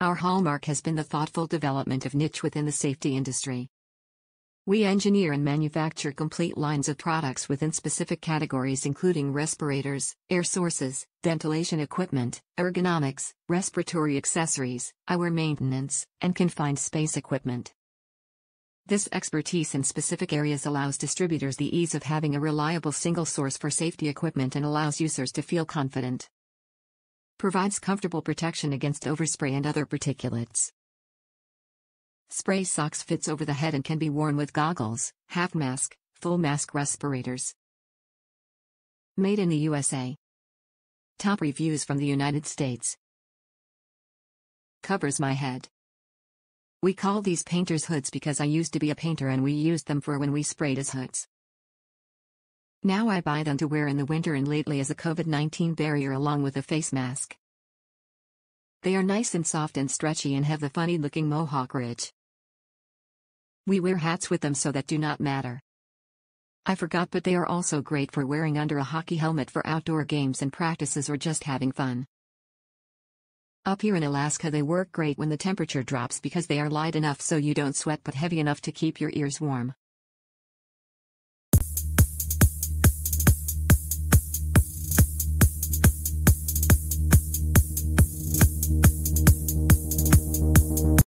Our hallmark has been the thoughtful development of niche within the safety industry. We engineer and manufacture complete lines of products within specific categories including respirators, air sources, ventilation equipment, ergonomics, respiratory accessories, eyewear maintenance, and confined space equipment. This expertise in specific areas allows distributors the ease of having a reliable single source for safety equipment and allows users to feel confident. Provides comfortable protection against overspray and other particulates. Spray socks fits over the head and can be worn with goggles, half mask, full mask respirators. Made in the USA. Top reviews from the United States. Covers my head. We call these painters hoods because I used to be a painter and we used them for when we sprayed as hoods. Now I buy them to wear in the winter and lately as a COVID-19 barrier along with a face mask. They are nice and soft and stretchy and have the funny looking mohawk ridge. We wear hats with them so that do not matter. I forgot, but they are also great for wearing under a hockey helmet for outdoor games and practices or just having fun. Up here in Alaska they work great when the temperature drops because they are light enough so you don't sweat but heavy enough to keep your ears warm.